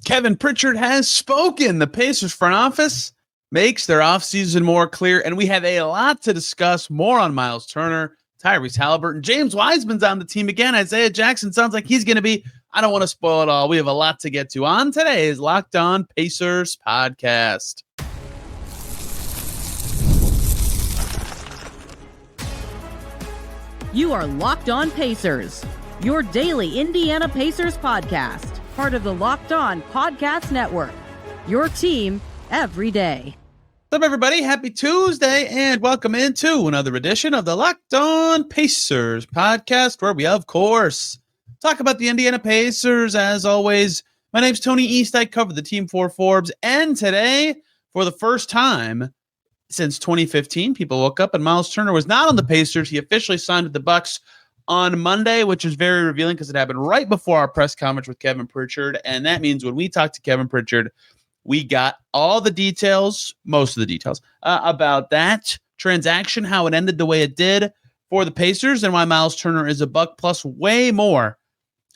Kevin Pritchard has spoken. The Pacers front office makes their offseason more clear, and we have a lot to discuss. More on Myles Turner, Tyrese Haliburton, James Wiseman's on the team again. Isaiah Jackson sounds like he's going to be. I don't want to spoil it all. We have a lot to get to on today's Locked On Pacers podcast. You are Locked On Pacers, your daily Indiana Pacers podcast. Part of the Locked On Podcast Network, your team every day. What's up, everybody? Happy Tuesday, and welcome into another edition of the Locked On Pacers podcast, where we, of course, talk about the Indiana Pacers. As always, my name's Tony East. I cover the team for Forbes, and today, for the first time since 2015, people woke up and Myles Turner was not on the Pacers. He officially signed with the Bucks on Monday, which is very revealing because it happened right before our press conference with Kevin Pritchard. And that means when we talked to Kevin Pritchard, we got all the details, most of the details, about that transaction, how it ended the way it did for the Pacers, and why Myles Turner is a Buck plus way more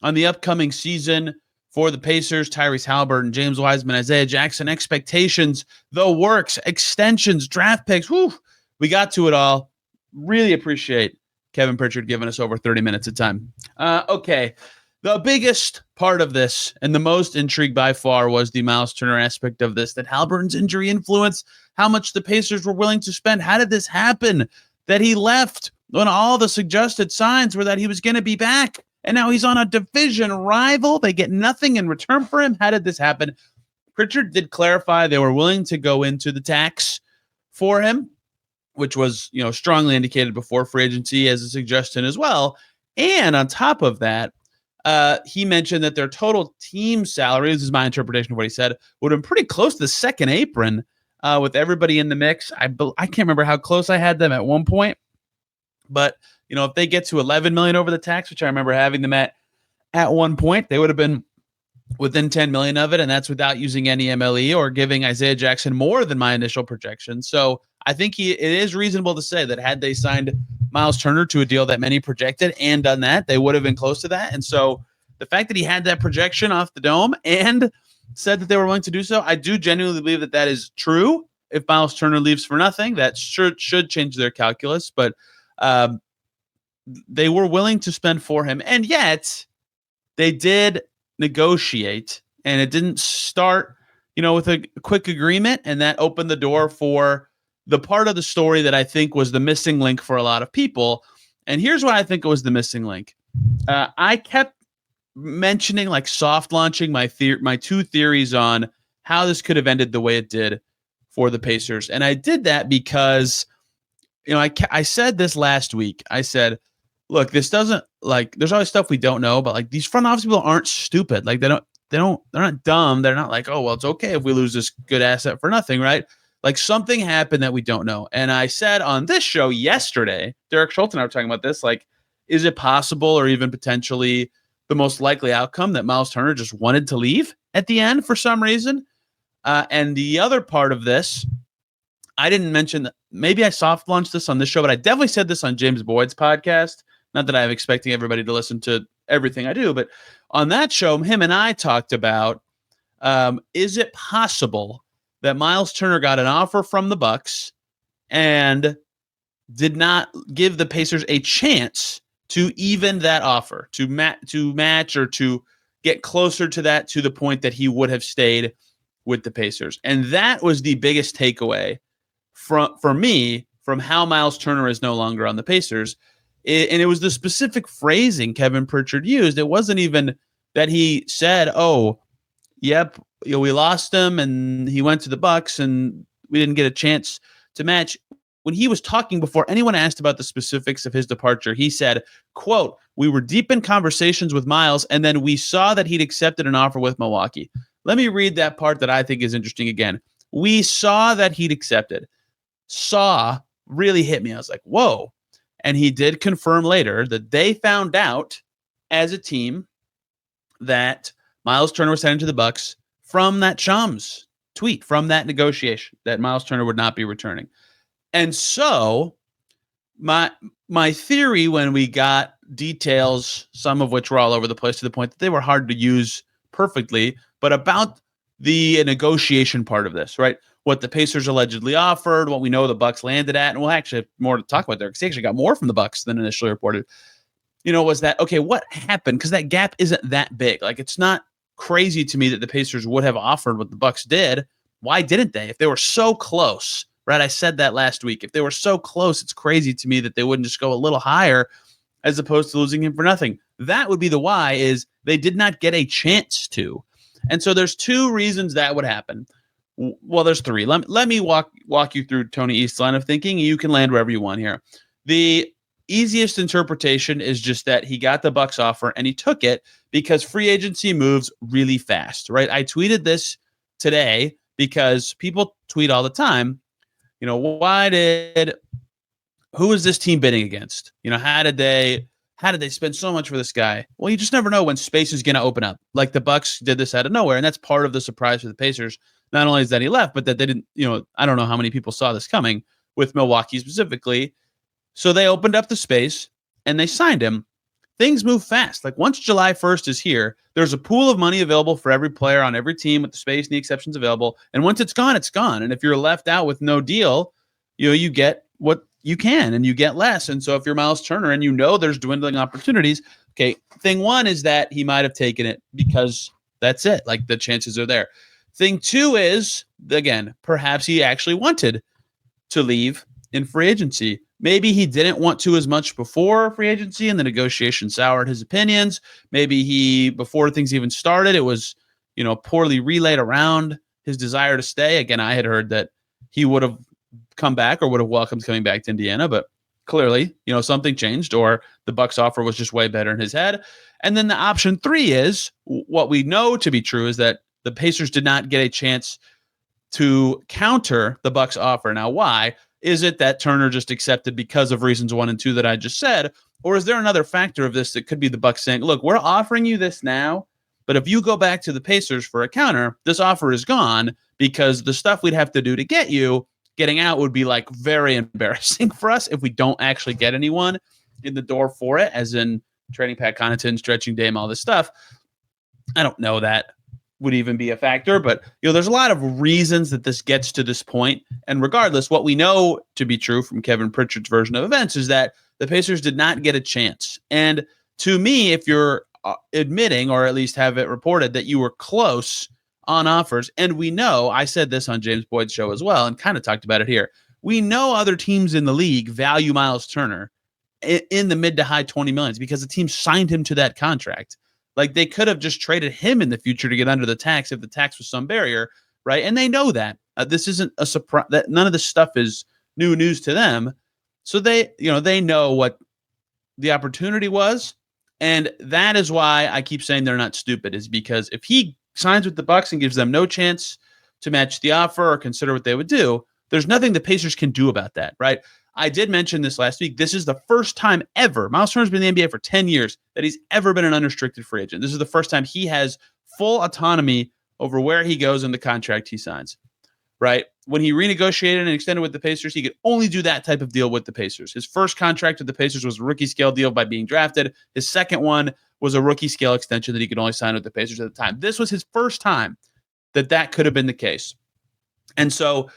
on the upcoming season for the Pacers. Tyrese Haliburton, James Wiseman, Isaiah Jackson, expectations, the works, extensions, draft picks. Whew, we got to it all. Really appreciate Kevin Pritchard giving us over 30 minutes of time. Okay, the biggest part of this and the most intrigue by far was the Myles Turner aspect of this, that Haliburton's injury influence, how much the Pacers were willing to spend. How did this happen? That he left when all the suggested signs were that he was going to be back, and now he's on a division rival. They get nothing in return for him. How did this happen? Pritchard did clarify they were willing to go into the tax for him, which was, strongly indicated before free agency as a suggestion as well. And on top of that, he mentioned that their total team salary, this is my interpretation of what he said, would have been pretty close to the second apron with everybody in the mix. I can't remember how close I had them at one point, but if they get to $11 million over the tax, which I remember having them at one point, they would have been within $10 million of it, and that's without using any MLE or giving Isaiah Jackson more than my initial projection. So I think it is reasonable to say that had they signed Myles Turner to a deal that many projected and done that, they would have been close to that. And so the fact that he had that projection off the dome and said that they were willing to do so, I do genuinely believe that that is true. If Myles Turner leaves for nothing, that should change their calculus. But they were willing to spend for him, and yet they did negotiate, and it didn't start, with a quick agreement, and that opened the door for the part of the story that I think was the missing link for a lot of people. And here's why I think it was the missing link. I kept mentioning, like, soft launching my two theories on how this could have ended the way it did for the Pacers. And I did that because, I said this last week. I said, look, this doesn't, like, there's always stuff we don't know, but, like, these front office people aren't stupid. Like, they're not dumb. They're not like, oh, well, it's okay if we lose this good asset for nothing, right? Like, something happened that we don't know. And I said on this show yesterday, Derek Schultz and I were talking about this, like, is it possible or even potentially the most likely outcome that Myles Turner just wanted to leave at the end for some reason? And the other part of this, I didn't mention that maybe I soft launched this on this show, but I definitely said this on James Boyd's podcast. Not that I'm expecting everybody to listen to everything I do, but on that show, him and I talked about, is it possible that Myles Turner got an offer from the Bucks and did not give the Pacers a chance to even that offer, to match or to get closer to that, to the point that he would have stayed with the Pacers? And that was the biggest takeaway for me from how Myles Turner is no longer on the Pacers. And it was the specific phrasing Kevin Pritchard used. It wasn't even that he said, oh, yep, we lost him and he went to the Bucks and we didn't get a chance to match. When he was talking before anyone asked about the specifics of his departure, he said, quote, we were deep in conversations with Myles, and then we saw that he'd accepted an offer with Milwaukee. Let me read that part that I think is interesting again. We saw that he'd accepted. Saw really hit me. I was like, whoa. And he did confirm later that they found out as a team that Myles Turner was heading to the Bucks from that Shams tweet, from that negotiation, that Myles Turner would not be returning. And so my theory, when we got details, some of which were all over the place to the point that they were hard to use perfectly, but about the negotiation part of this, right? What the Pacers allegedly offered, what we know the Bucks landed at, and we'll actually have more to talk about there because they actually got more from the Bucks than initially reported. Was that, okay, what happened? Because that gap isn't that big. Like, it's not crazy to me that the Pacers would have offered what the Bucks did. Why didn't they? If they were so close, right? I said that last week. If they were so close, it's crazy to me that they wouldn't just go a little higher as opposed to losing him for nothing. That would be the why, is they did not get a chance to. And so there's two reasons that would happen. Well, there's three. Let me walk you through Tony East's line of thinking. You can land wherever you want here. The easiest interpretation is just that he got the Bucks offer and he took it because free agency moves really fast, right? I tweeted this today because people tweet all the time, who is this team bidding against? How did they spend so much for this guy? Well, you just never know when space is going to open up. Like the Bucks did this out of nowhere, and that's part of the surprise for the Pacers. Not only is that he left, but that they didn't, I don't know how many people saw this coming with Milwaukee specifically. So they opened up the space and they signed him. Things move fast. Like once July 1st is here, there's a pool of money available for every player on every team with the space and the exceptions available. And once it's gone, it's gone. And if you're left out with no deal, you get what you can and you get less. And so if you're Myles Turner and there's dwindling opportunities, okay, thing one is that he might have taken it because that's it. Like the chances are there. Thing two is, again, perhaps he actually wanted to leave in free agency. Maybe he didn't want to as much before free agency and the negotiation soured his opinions. Maybe before things even started, it was, poorly relayed around his desire to stay. Again, I had heard that he would have come back or would have welcomed coming back to Indiana, but clearly, something changed or the Bucks offer was just way better in his head. And then the option three is what we know to be true is that the Pacers did not get a chance to counter the Bucks offer. Now, why? Is it that Turner just accepted because of reasons 1 and 2 that I just said? Or is there another factor of this that could be the Bucks saying, look, we're offering you this now, but if you go back to the Pacers for a counter, this offer is gone because the stuff we'd have to do to get you, getting out would be like very embarrassing for us if we don't actually get anyone in the door for it, as in trading Pat Connaughton, stretching Dame, all this stuff. I don't know that would even be a factor, but there's a lot of reasons that this gets to this point. And regardless, what we know to be true from Kevin Pritchard's version of events is that the Pacers did not get a chance. And to me, if you're admitting, or at least have it reported, that you were close on offers, and we know, I said this on James Boyd's show as well, and kind of talked about it here. We know other teams in the league value Myles Turner in the mid to high 20 millions because the team signed him to that contract. Like they could have just traded him in the future to get under the tax if the tax was some barrier, right? And they know that this isn't a surprise. That none of this stuff is new news to them. So they know what the opportunity was, and that is why I keep saying they're not stupid. Is because if he signs with the Bucks and gives them no chance to match the offer or consider what they would do, there's nothing the Pacers can do about that, right? I did mention this last week. This is the first time ever, Myles Turner's been in the NBA for 10 years, that he's ever been an unrestricted free agent. This is the first time he has full autonomy over where he goes in the contract he signs, right? When he renegotiated and extended with the Pacers, he could only do that type of deal with the Pacers. His first contract with the Pacers was a rookie scale deal by being drafted. His second one was a rookie scale extension that he could only sign with the Pacers at the time. This was his first time that could have been the case. And so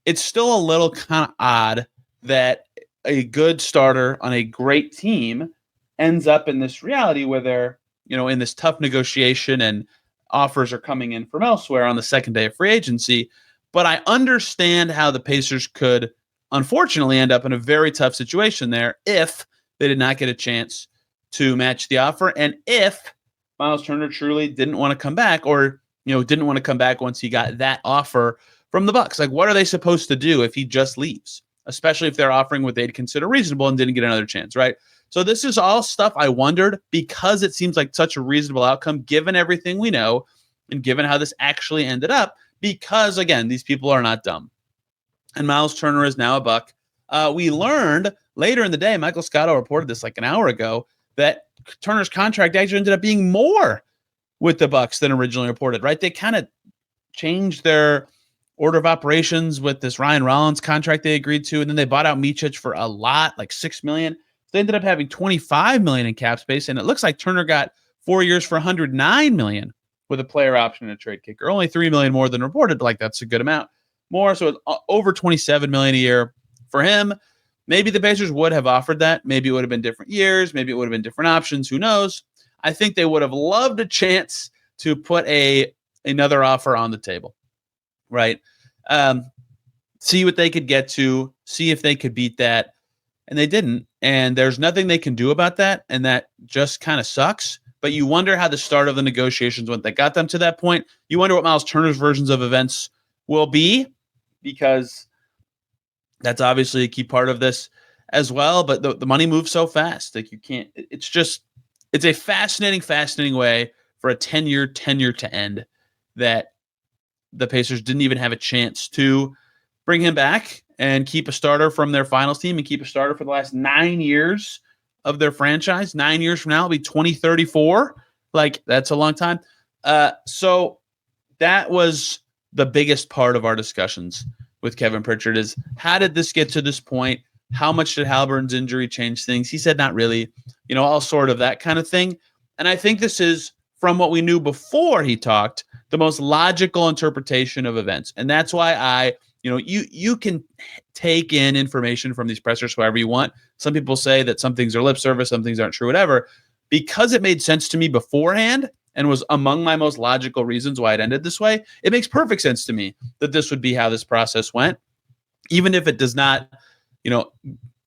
it's still a little kind of odd that a good starter on a great team ends up in this reality where they're, in this tough negotiation and offers are coming in from elsewhere on the second day of free agency. But I understand how the Pacers could, unfortunately, end up in a very tough situation there if they did not get a chance to match the offer. And if Myles Turner truly didn't want to come back or, didn't want to come back once he got that offer from the Bucks. Like, what are they supposed to do if he just leaves? Especially if they're offering what they'd consider reasonable and didn't get another chance, right? So this is all stuff I wondered because it seems like such a reasonable outcome given everything we know and given how this actually ended up because, again, these people are not dumb. And Myles Turner is now a Buck. We learned later in the day, Michael Scotto reported this like an hour ago, that Turner's contract actually ended up being more with the Bucks than originally reported, right? They kind of changed their order of operations with this Ryan Rollins contract they agreed to, and then they bought out Micic for a lot, like $6 million. So they ended up having $25 million in cap space, and it looks like Turner got 4 years for $109 million with a player option and a trade kicker. Only $3 million more than reported. Like, that's a good amount more. So it's over $27 million a year for him. Maybe the Pacers would have offered that. Maybe it would have been different years. Maybe it would have been different options. Who knows? I think they would have loved a chance to put another offer on the table, right? See what they could get to, see if they could beat that. And they didn't. And there's nothing they can do about that. And that just kind of sucks. But you wonder how the start of the negotiations went that got them to that point. You wonder what Myles Turner's versions of events will be, because that's obviously a key part of this as well. But the money moves so fast. Like, you can't, it's a fascinating way for a 10-year tenure to end that the Pacers didn't even have a chance to bring him back and keep a starter from their finals team and keep a starter for the last 9 years of their franchise. 9 years from now, it'll be 2034. Like, that's a long time. So that was the biggest part of our discussions with Kevin Pritchard, is how did this get to this point? How much did Haliburton's injury change things? He said not really, all sort of that kind of thing. And I think this is, from what we knew before he talked, the most logical interpretation of events. And that's why you can take in information from these pressers however you want. Some people say that some things are lip service, some things aren't true, whatever. Because it made sense to me beforehand and was among my most logical reasons why it ended this way, it makes perfect sense to me that this would be how this process went, even if it does not,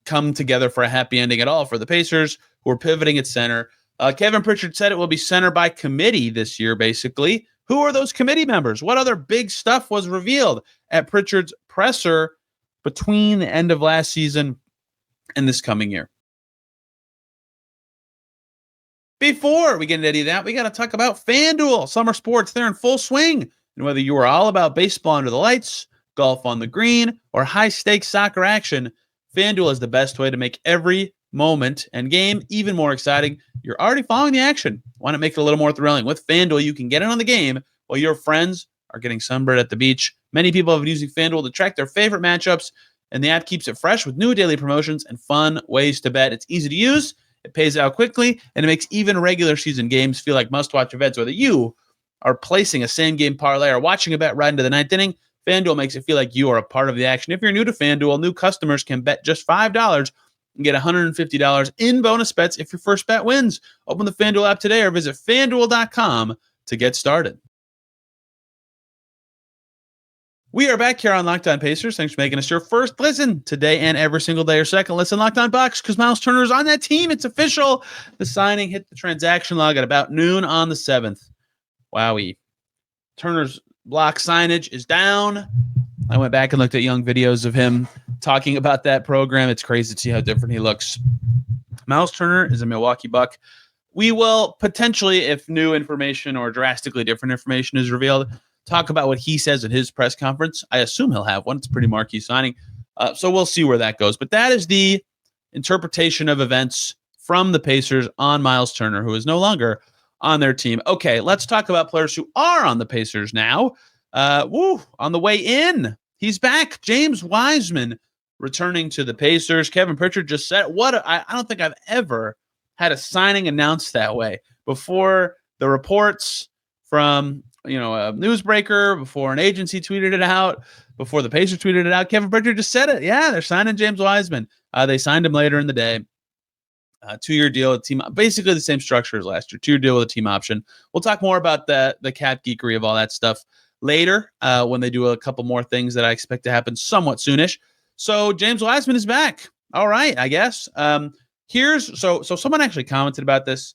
come together for a happy ending at all for the Pacers, who are pivoting at center. Kevin Pritchard said it will be center by committee this year, basically. Who are those committee members? What other big stuff was revealed at Pritchard's presser between the end of last season and this coming year? Before we get into any of that, we got to talk about FanDuel. Summer sports, they're in full swing. And whether you are all about baseball under the lights, golf on the green, or high-stakes soccer action, FanDuel is the best way to make every moment and game even more exciting. You're already following the action. Want to make it a little more thrilling? With FanDuel, you can get in on the game while your friends are getting sunburned at the beach. Many people have been using FanDuel to track their favorite matchups, and the app keeps it fresh with new daily promotions and fun ways to bet. It's easy to use, it pays out quickly, and it makes even regular season games feel like must-watch events. Whether you are placing a same-game parlay or watching a bet right into the ninth inning, FanDuel makes it feel like you are a part of the action. If you're new to FanDuel, new customers can bet just $5 and get $150 in bonus bets if your first bet wins. Open the FanDuel app today or visit FanDuel.com to get started. We are back here on Locked On Pacers. Thanks for making us your first listen today and every single day, or second listen. Locked On Bucks, because Myles Turner is on that team. It's official. The signing hit the transaction log at about noon on the 7th. Wowie. Turner's block signage is down. I went back and looked at young videos of him talking about that program. It's crazy to see how different he looks. Myles Turner is a Milwaukee Buck. We will potentially, if new information or drastically different information is revealed, talk about what he says at his press conference. I assume he'll have one. It's a pretty marquee signing. So we'll see where that goes. But that is the interpretation of events from the Pacers on Myles Turner, who is no longer on their team. Okay, let's talk about players who are on the Pacers now. On the way in, he's back. James Wiseman returning to the Pacers. Kevin Pritchard just said, I don't think I've ever had a signing announced that way. Before the reports from a newsbreaker, before an agency tweeted it out, before the Pacers tweeted it out, Kevin Pritchard just said it. Yeah, they're signing James Wiseman. They signed him later in the day. 2-year deal with team, basically the same structure as last year. 2-year deal with a team option. We'll talk more about the cap geekery of all that stuff later when they do a couple more things that I expect to happen somewhat soonish. So James Wiseman is back. All right, I guess. So someone actually commented about this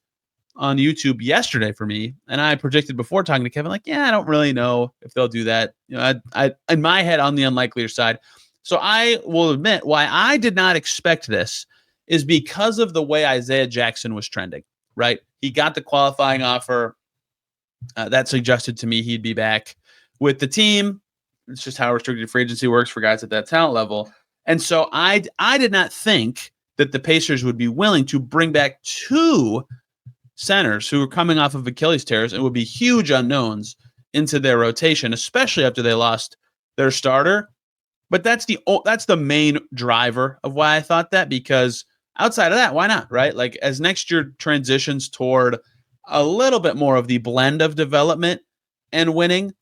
on YouTube yesterday for me, and I predicted before talking to Kevin, like, I don't really know if they'll do that. I in my head on the unlikelier side. So I will admit why I did not expect this is because of the way Isaiah Jackson was trending, right? He got the qualifying offer. That suggested to me he'd be back with the team. It's just how restricted free agency works for guys at that talent level. And so I did not think that the Pacers would be willing to bring back two centers who were coming off of Achilles tears and would be huge unknowns into their rotation, especially after they lost their starter. But that's the main driver of why I thought that, because outside of that, why not, right? Like, as next year transitions toward a little bit more of the blend of development and winning.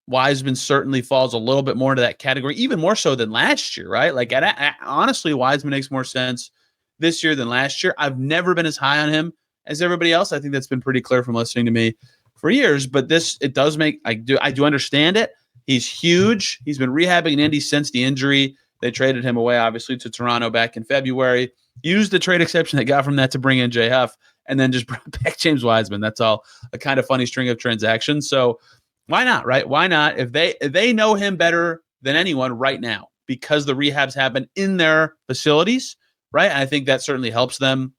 Wiseman certainly falls a little bit more into that category, even more so than last year, right? Like, honestly, Wiseman makes more sense this year than last year. I've never been as high on him as everybody else. I think that's been pretty clear from listening to me for years. But it does make I do understand it. He's huge. He's been rehabbing in Indy since the injury. They traded him away, obviously, to Toronto back in February. Used the trade exception they got from that to bring in Jay Huff, and then just brought back James Wiseman. That's all a kind of funny string of transactions. So why not, right? Why not? If they know him better than anyone right now because the rehabs happen in their facilities, right? And I think that certainly helps them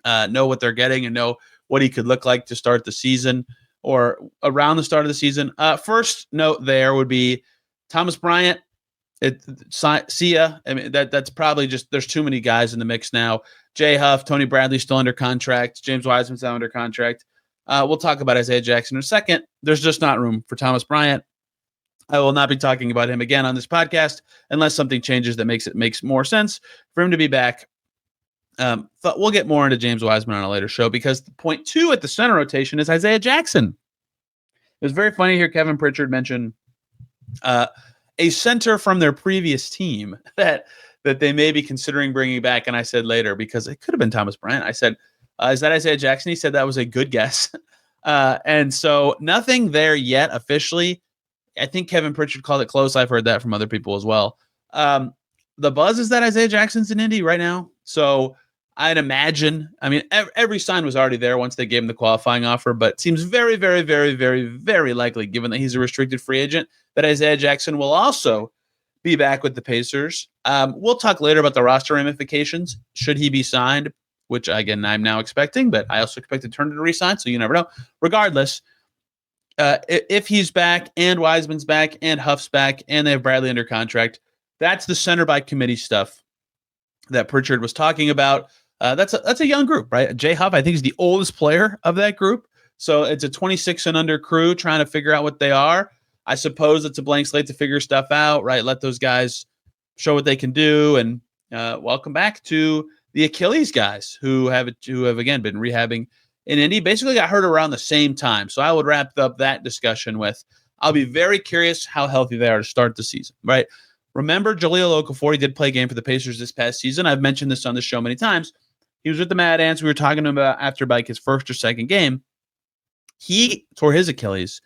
know what they're getting and know what he could look like to start the season or around the start of the season. First note there would be Thomas Bryant. See ya. I mean, that's probably just there's too many guys in the mix now. Jay Huff, Tony Bradley still under contract. James Wiseman's still under contract. We'll talk about Isaiah Jackson in a second. There's just not room for Thomas Bryant. I will not be talking about him again on this podcast unless something changes that makes more sense for him to be back. But we'll get more into James Wiseman on a later show because point 2 at the center rotation is Isaiah Jackson. It was very funny to hear Kevin Pritchard mention a center from their previous team that they may be considering bringing back. And I said later, because it could have been Thomas Bryant, I said, is that Isaiah Jackson? He said that was a good guess. And so nothing there yet officially. I think Kevin Pritchard called it close. I've heard that from other people as well. The buzz is that Isaiah Jackson's in Indy right now. So I'd imagine, I mean, every sign was already there once they gave him the qualifying offer, but it seems very, very, very, very, very likely, given that he's a restricted free agent, that Isaiah Jackson will also be back with the Pacers. We'll talk later about the roster ramifications should he be signed, which, again, I'm now expecting, but I also expected Turner to re-sign, so you never know. Regardless, if he's back and Wiseman's back and Huff's back and they have Bradley under contract, that's the center by committee stuff that Pritchard was talking about. That's a young group, right? Jay Huff, I think, is the oldest player of that group. So it's a 26 and under crew trying to figure out what they are. I suppose it's a blank slate to figure stuff out, right? Let those guys show what they can do. And welcome back to the Achilles guys who have again been rehabbing in Indy. Basically got hurt around the same time. So I would wrap up that discussion with, I'll be very curious how healthy they are to start the season, right? Remember, Jahlil Okafor, he did play a game for the Pacers this past season. I've mentioned this on the show many times. He was with the Mad Ants. We were talking to him about after his first or second game. He tore his Achilles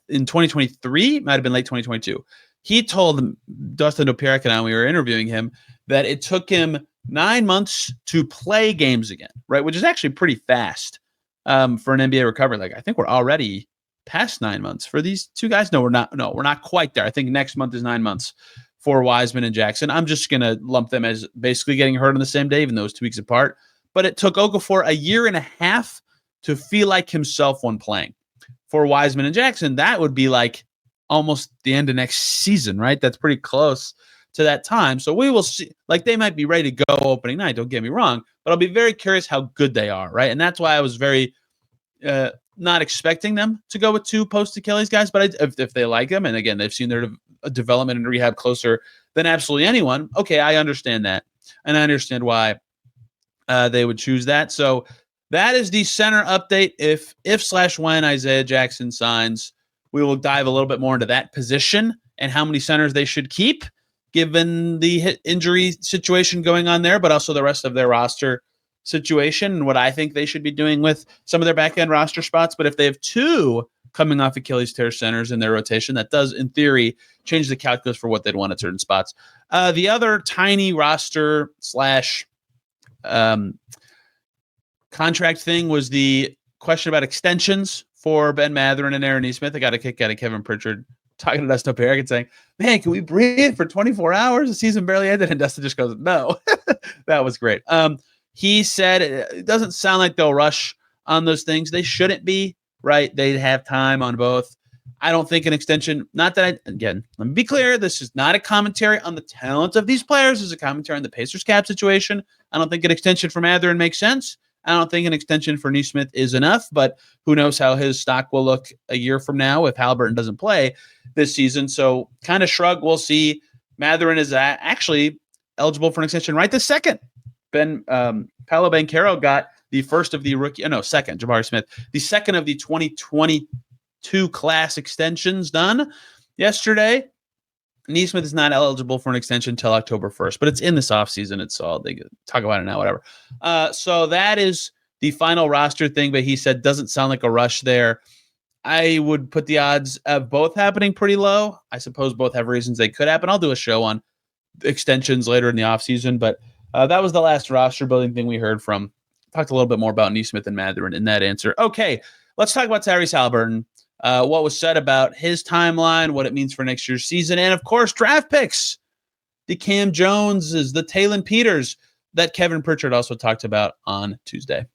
in 2023, might have been late 2022. He told Dustin Dopirak and I, when we were interviewing him, that it took him 9 months to play games again, right? Which is actually pretty fast for an NBA recovery. Like, I think we're already past 9 months for these two guys. No, we're not. No, we're not quite there. I think next month is 9 months for Wiseman and Jackson. I'm just going to lump them as basically getting hurt on the same day, even though it's 2 weeks apart. But it took Okafor a year and a half to feel like himself when playing. For Wiseman and Jackson, that would be like almost the end of next season, right? That's pretty close to that time. So we will see. Like, they might be ready to go opening night, don't get me wrong, but I'll be very curious how good they are, right? And that's why I was very not expecting them to go with 2 post-Achilles guys, but if they like them, and again, they've seen their development and rehab closer than absolutely anyone, okay, I understand that. And I understand why they would choose that. So that is the center update. If/when Isaiah Jackson signs, we will dive a little bit more into that position and how many centers they should keep, given the injury situation going on there, but also the rest of their roster situation and what I think they should be doing with some of their back-end roster spots. But if they have 2 coming off Achilles tear centers in their rotation, that does, in theory, change the calculus for what they'd want at certain spots. The other tiny roster / contract thing was the question about extensions for Ben Mathurin and Aaron Nesmith. I got a kick out of Kevin Pritchard talking to Dustin Dopirak and saying, man, can we breathe for 24 hours? The season barely ended. And Dustin just goes, no. That was great. He said it doesn't sound like they'll rush on those things. They shouldn't be, right? They'd have time on both. I don't think an extension, not that again, let me be clear, this is not a commentary on the talent of these players. This is a commentary on the Pacers cap situation. I don't think an extension for Mathurin makes sense. I don't think an extension for Nesmith is enough, but who knows how his stock will look a year from now if Haliburton doesn't play this season. So kind of shrug. We'll see. Mathurin is actually eligible for an extension right this second. Paolo Banchero got the first of the second, Jabari Smith, the second of the 2022 class extensions done yesterday. Neesmith is not eligible for an extension until October 1st, but it's in this offseason. It's all they talk about it now, whatever. So that is the final roster thing, but he said doesn't sound like a rush there. I would put the odds of both happening pretty low. I suppose both have reasons they could happen. I'll do a show on extensions later in the offseason, but that was the last roster building thing we heard from. Talked a little bit more about Neesmith and Mathurin in that answer. Okay, let's talk about Tyrese Haliburton. What was said about his timeline, what it means for next year's season, and of course, draft picks. The Cam Joneses, the Taylon Peters that Kevin Pritchard also talked about on Tuesday.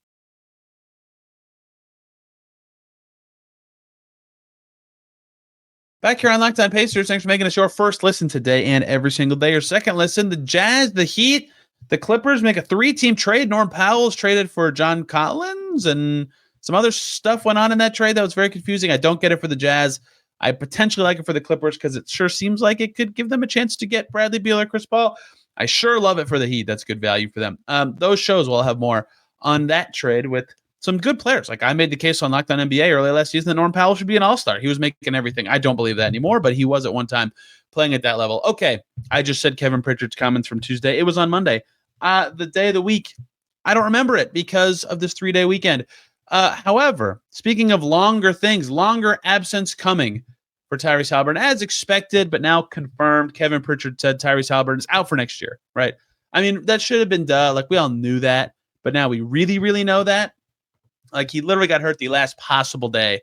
Back here on Locked On Pacers, thanks for making us your first listen today and every single day. Your second listen, the Jazz, the Heat, the Clippers make a 3-team trade. Norm Powell's traded for John Collins, and some other stuff went on in that trade that was very confusing. I don't get it for the Jazz. I potentially like it for the Clippers because it sure seems like it could give them a chance to get Bradley Beal or Chris Paul. I sure love it for the Heat. That's good value for them. Those shows will have more on that trade with some good players. Like I made the case on Locked On NBA early last season that Norm Powell should be an all-star. He was making everything. I don't believe that anymore, but he was at one time playing at that level. Okay, I just said Kevin Pritchard's comments from Tuesday. It was on Monday. The day of the week, I don't remember it because of this 3-day weekend. However, speaking of longer things, longer absence coming for Tyrese Haliburton, as expected, but now confirmed. Kevin Pritchard said Tyrese Haliburton is out for next year, right? I mean, that should have been duh. Like, we all knew that, but now we really, really know that. Like, he literally got hurt the last possible day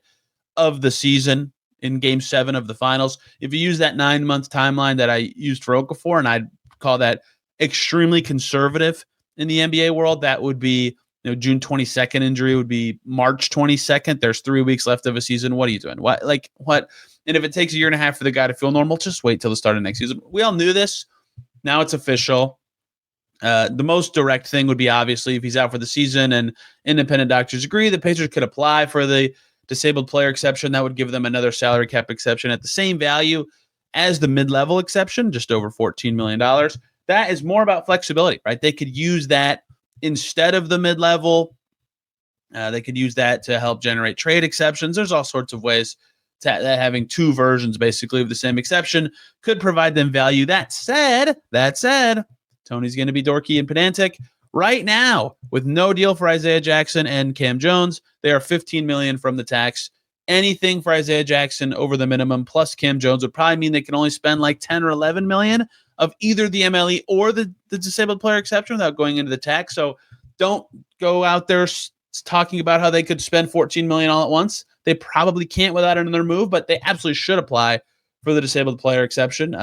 of the season in Game 7 of the finals. If you use that 9-month timeline that I used for Okafor, and I'd call that extremely conservative in the NBA world, that would be, June 22nd injury would be March 22nd. There's 3 weeks left of a season. What are you doing? What? And if it takes a year and a half for the guy to feel normal, just wait till the start of next season. We all knew this. Now it's official. The most direct thing would be obviously if he's out for the season and independent doctors agree, the Pacers could apply for the disabled player exception. That would give them another salary cap exception at the same value as the mid-level exception, just over $14 million. That is more about flexibility, right? They could use that instead of the mid-level. They could use that to help generate trade exceptions. There's all sorts of ways that having two versions basically of the same exception could provide them value. That said, Tony's going to be dorky and pedantic. Right now, with no deal for Isaiah Jackson and Cam Jones, they are $15 million from the tax. Anything for Isaiah Jackson over the minimum plus Cam Jones would probably mean they can only spend like 10 or 11 million of either the MLE or the disabled player exception without going into the tax. So don't go out there talking about how they could spend 14 million all at once. They probably can't without another move, but they absolutely should apply for the disabled player exception.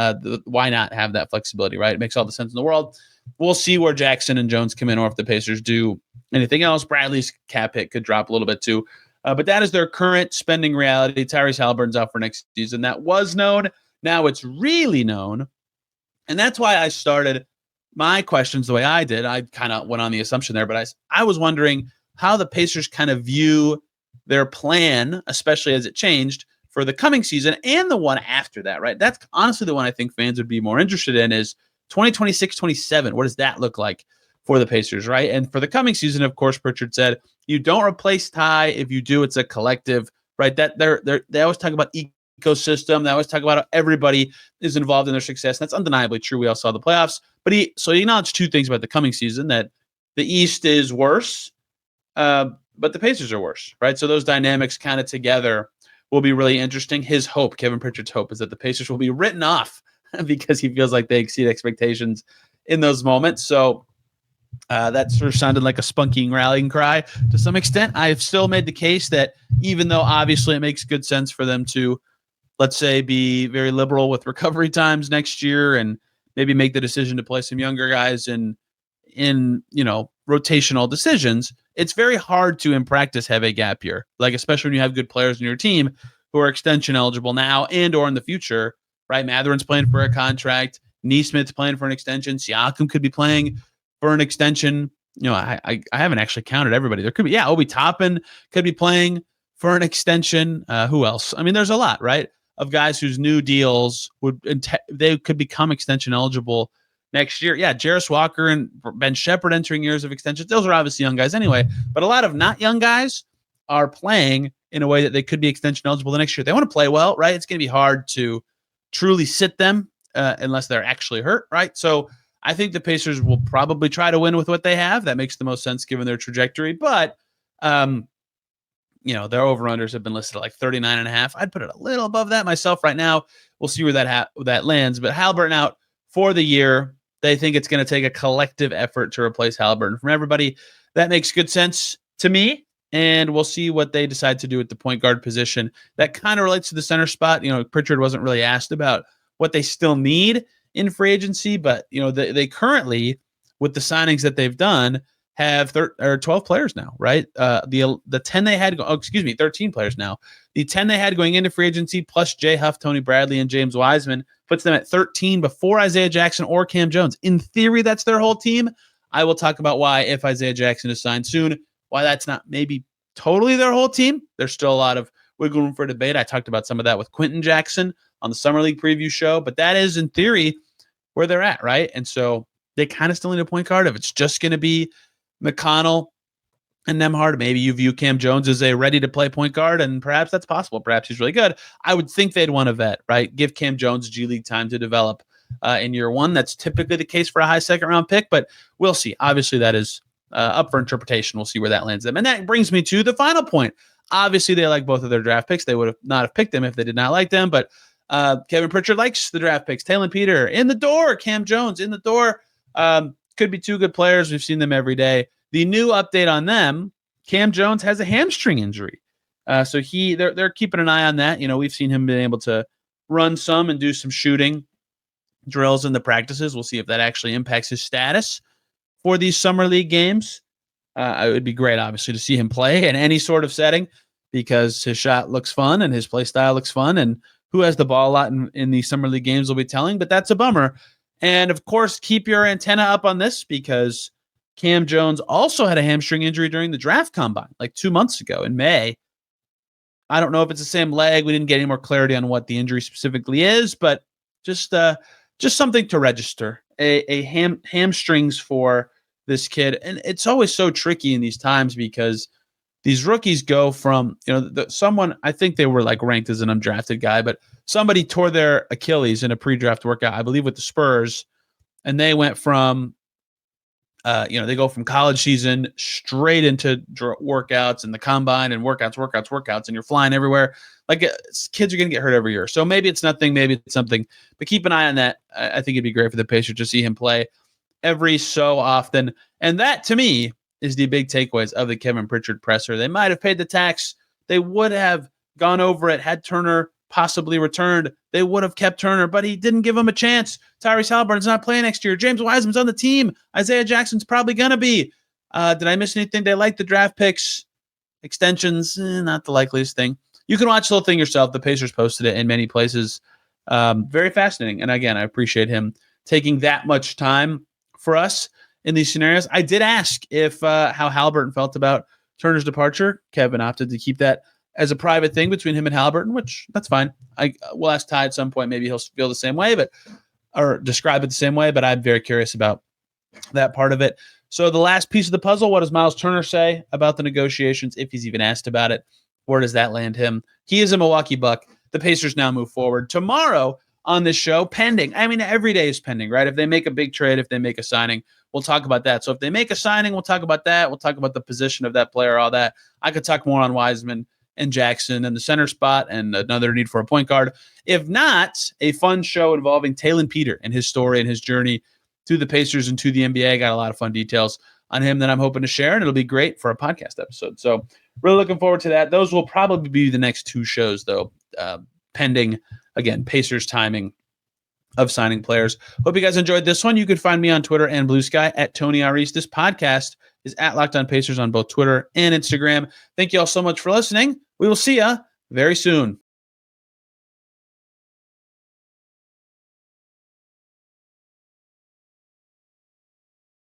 Why not have that flexibility, right? It makes all the sense in the world. We'll see where Jackson and Jones come in, or if the Pacers do anything else. Bradley's cap hit could drop a little bit too. But that is their current spending reality. Tyrese Haliburton's out for next season. That was known. Now it's really known. And that's why I started my questions the way I did. I kind of went on the assumption there, but I was wondering how the Pacers kind of view their plan, especially as it changed for the coming season and the one after that, right? That's honestly the one I think fans would be more interested in is 2026-27. What does that look like for the Pacers, right? And for the coming season, of course, Pritchard said, you don't replace Ty. If you do, it's a collective, right? That they always talk about ecosystem. They always talk about how everybody is involved in their success. That's undeniably true. We all saw the playoffs. But he acknowledged two things about the coming season, that the East is worse, but the Pacers are worse, right? So those dynamics kind of together will be really interesting. His hope, Kevin Pritchard's hope, is that the Pacers will be written off because he feels like they exceed expectations in those moments. So that sort of sounded like a spunking rallying cry to some extent. I have still made the case that even though obviously it makes good sense for them to, let's say, be very liberal with recovery times next year and maybe make the decision to play some younger guys in rotational decisions, it's very hard to in practice have a gap year, like especially when you have good players in your team who are extension eligible now and or in the future, right? Mathurin's playing for a contract. Neesmith's playing for an extension. Siakam could be playing for an extension. I haven't actually counted everybody. There could be, Obi Toppin could be playing for an extension. Who else? I mean, there's a lot, right, of guys whose new deals they could become extension eligible next year. Yeah, Jarris Walker and Ben Shepherd entering years of extensions. Those are obviously young guys anyway, but a lot of not young guys are playing in a way that they could be extension eligible the next year. They want to play well, right? It's going to be hard to truly sit them unless they're actually hurt, right? So I think the Pacers will probably try to win with what they have. That makes the most sense given their trajectory. But, their over-unders have been listed at like 39.5. I'd put it a little above that myself right now. We'll see where that lands. But Haliburton out for the year. They think it's going to take a collective effort to replace Haliburton from everybody. That makes good sense to me. And we'll see what they decide to do at the point guard position. That kind of relates to the center spot. Pritchard wasn't really asked about what they still need in free agency, but they currently, with the signings that they've done, have 12 players now, right? The 10 they had, 13 players now. The 10 they had going into free agency plus Jay Huff, Tony Bradley, and James Wiseman puts them at 13 before Isaiah Jackson or Cam Jones. In theory, that's their whole team. I will talk about why, if Isaiah Jackson is signed soon, why that's not maybe totally their whole team. There's still a lot of wiggle room for debate. I talked about some of that with Quentin Jackson on the Summer League preview show, but that is, in theory, where they're at, right? And so they kind of still need a point guard. If it's just going to be McConnell and Nembhard, maybe you view Cam Jones as a ready-to-play point guard, and perhaps that's possible. Perhaps he's really good. I would think they'd want to vet, right? Give Cam Jones G League time to develop in year one. That's typically the case for a high second-round pick, but we'll see. Obviously, that is up for interpretation. We'll see where that lands them. And that brings me to the final point. Obviously, they like both of their draft picks. They would have not have picked them if they did not like them, but Kevin Pritchard likes the draft picks. Talon Peter in the door. Cam Jones in the door. Could be two good players. We've seen them every day. The new update on them, Cam Jones has a hamstring injury. So they're keeping an eye on that. We've seen him being able to run some and do some shooting drills in the practices. We'll see if that actually impacts his status for these summer league games. It would be great, obviously, to see him play in any sort of setting because his shot looks fun and his play style looks fun. And who has the ball a lot in these summer league games will be telling, but that's a bummer. And, of course, keep your antenna up on this because Cam Jones also had a hamstring injury during the draft combine like 2 months ago in May. I don't know if it's the same leg. We didn't get any more clarity on what the injury specifically is, but just something to register. Hamstrings for this kid. And it's always so tricky in these times because these rookies go from, someone, I think they were like ranked as an undrafted guy, but somebody tore their Achilles in a pre-draft workout, I believe with the Spurs. And they went from, they go from college season straight into workouts and the combine and workouts, and you're flying everywhere. Like kids are going to get hurt every year. So maybe it's nothing, maybe it's something, but keep an eye on that. I think it'd be great for the Pacers to see him play every so often. And that, to me, is the big takeaways of the Kevin Pritchard presser. They might have paid the tax. They would have gone over it had Turner possibly returned. They would have kept Turner, but he didn't give him a chance. Tyrese Haliburton's not playing next year. James Wiseman's on the team. Isaiah Jackson's probably going to be. Did I miss anything? They like the draft picks. Extensions, not the likeliest thing. You can watch the whole thing yourself. The Pacers posted it in many places. Very fascinating. And again, I appreciate him taking that much time for us in these scenarios. I did ask if how Haliburton felt about Turner's departure. Kevin opted to keep that as a private thing between him and Haliburton, which that's fine. We'll ask Ty at some point. Maybe he'll feel the same way, or describe it the same way. But I'm very curious about that part of it. So the last piece of the puzzle, what does Myles Turner say about the negotiations, if he's even asked about it? Where does that land him? He is a Milwaukee Buck. The Pacers now move forward. Tomorrow on this show, pending. I mean, every day is pending, right? If they make a big trade, if they make a signing, we'll talk about that. So if they make a signing, we'll talk about that. We'll talk about the position of that player, all that. I could talk more on Wiseman and Jackson and the center spot and another need for a point guard. If not, a fun show involving Talon Peter and his story and his journey to the Pacers and to the NBA. Got a lot of fun details on him that I'm hoping to share, and it'll be great for a podcast episode. So really looking forward to that. Those will probably be the next two shows, though, pending, again, Pacers timing of signing players. Hope you guys enjoyed this one. You can find me on Twitter and Blue Sky at Tony Arias. This podcast is at Locked On Pacers on both Twitter and Instagram. Thank you all so much for listening. We will see you very soon.